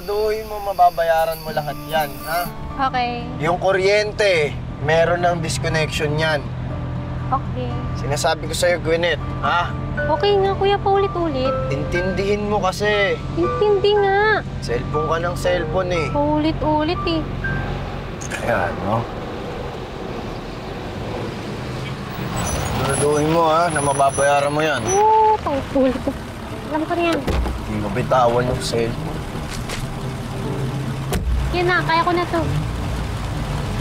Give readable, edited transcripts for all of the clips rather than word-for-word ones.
Siguraduhin mo mababayaran mo lahat yan, ha? Okay. Yung kuryente, meron ng disconnection yan. Okay. Sinasabi ko sa'yo, Gwyneth, ha? Okay nga, kuya, paulit-ulit. Intindihin mo kasi. Intindi nga. Cellphone ka ng cellphone eh. Paulit-ulit eh. Ayan, no? Siguraduhin mo, ha, na mababayaran mo yan. Oo, paulit-ulit. Alam ko rin yan. Hindi mo bitawan yung cellphone. Yan na, kaya ko na to.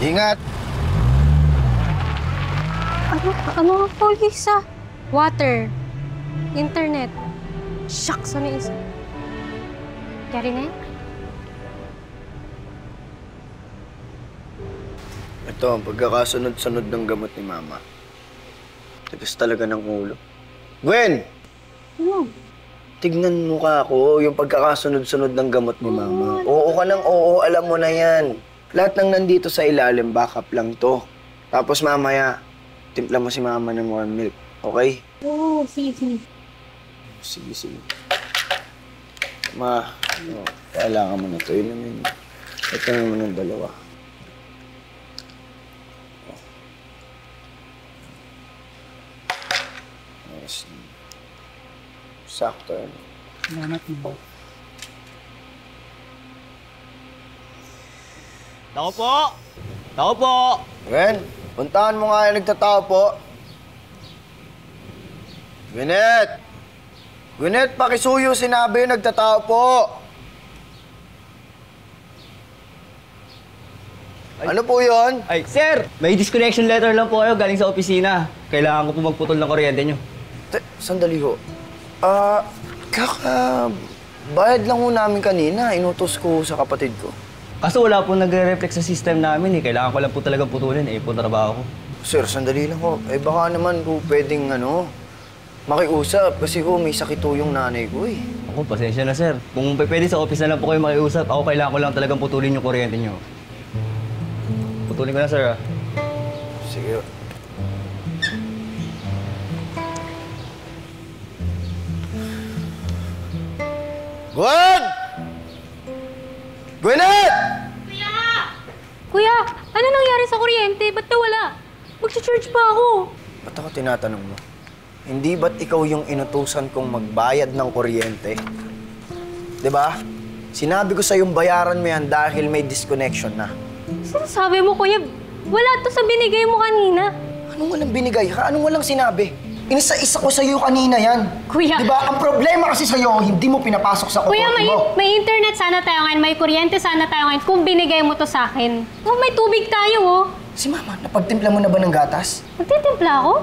Ingat! Ano po, Lisa? Water. Internet. Shucks, ano isa? Kaya na yan? Ito, ang pagkakasunod-sunod ng gamot ni Mama. Tigas talaga ng ulo. Gwen! Ano? Tignan mo ka ako, yung pagkakasunod-sunod ng gamot ni Mama. Oo ka ng oo, alam mo na yan. Lahat ng nandito sa ilalim, backup lang to. Tapos mamaya, timpla mo si Mama ng warm milk. Okay? Oo, sige. Sige, sige. Ma, kailangan mo na to. Yun naman. Ito naman ang dalawa. Yes. Sakto yan. Salamat mo. Tao po! Tao po! Gwen, puntahan mo nga yung nagtatao po. Gwyneth! Gwyneth, pakisuyo sinabi yung nagtatao po. Ano po yun? Ay, sir! May disconnection letter lang po kayo galing sa opisina. Kailangan ko po magputol ng kuryente nyo. Sandali ho. Bayad lang ho namin kanina. Inutos ko sa kapatid ko. Kaso wala po nagre-reflect sa system namin eh. Kailangan ko lang po talagang putulin eh. Po trabaho ko. Sir, sandali lang ho. Eh baka naman po pwedeng makiusap. Kasi ho, may sakit ho yung nanay ko eh. Ako, pasensya na sir. Kung pwede sa office na lang po kayo makiusap, ako kailangan ko lang talagang putulin yung kuryente nyo. Putulin ko na sir ah. Sige. Gwen! Gwyneth! Kuya, ano nangyari sa kuryente? Ba't nawala? Mag-charge pa ako. Ba't ako tinatanong mo? Hindi ba't ikaw yung inutusan kong magbayad ng kuryente? 'Di ba? Sinabi ko sa'yong bayaran mo yan dahil may disconnection na. Sinasabi mo, kuya, wala to sa binigay mo kanina. Anong walang binigay ha? Anong walang sinabi? Inisa-isa ko sa'yo kanina yan. Kuya. Di ba? Ang problema kasi sa'yo, hindi mo pinapasok sa kukurti Kuya, mo. may internet sana tayo ngayon, may kuryente sana tayo ngayon kung binigay mo to sa akin. Oh, may tubig tayo, oh. Si Mama, napagtimpla mo na ba ng gatas? Magtitimpla ako?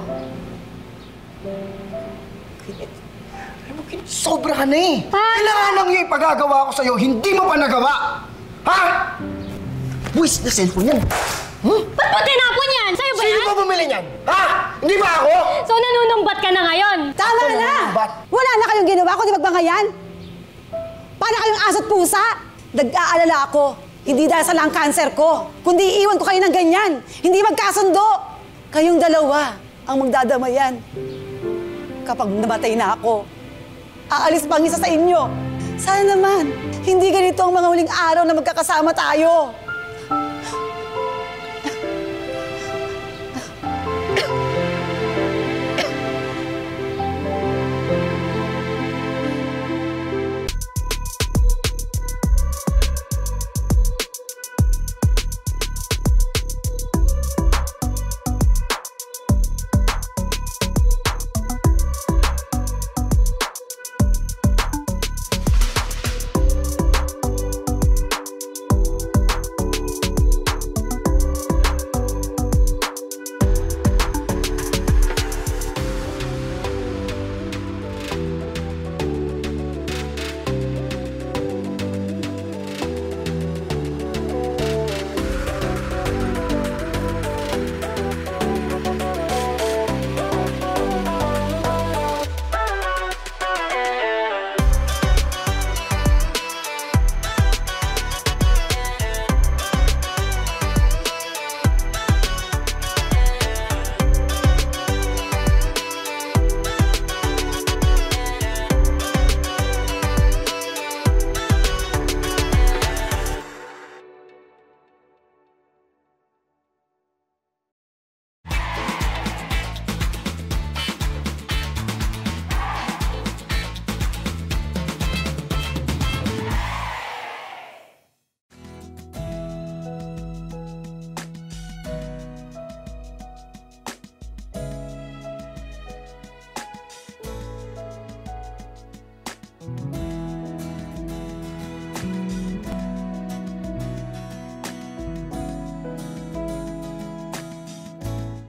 Alam mo, sobra ka na eh. Pa- Kailangan lang yung ipagagawa ko sa'yo, hindi mo pa nagawa. Ha? Buwis na cellphone yan. Ba't mo tinapon yan? Sa'yo ba Sino yan? ba bumili niyan? Ha? Hindi ba ako? So nanunumbat ka na ngayon? Tama Ako na! nanunumbat. Wala na kayong ginawa kundi magbangayan. Para kayong aso't pusa. Nag-aalala ako. Hindi dahil sa lung cancer ko, kundi iiwan ko kayo ng ganyan. Hindi magkasundo. Kayong dalawa ang magdadamayan. Kapag namatay na ako, aalis pang isa sa inyo. Sana naman, hindi ganito ang mga huling araw na magkakasama tayo.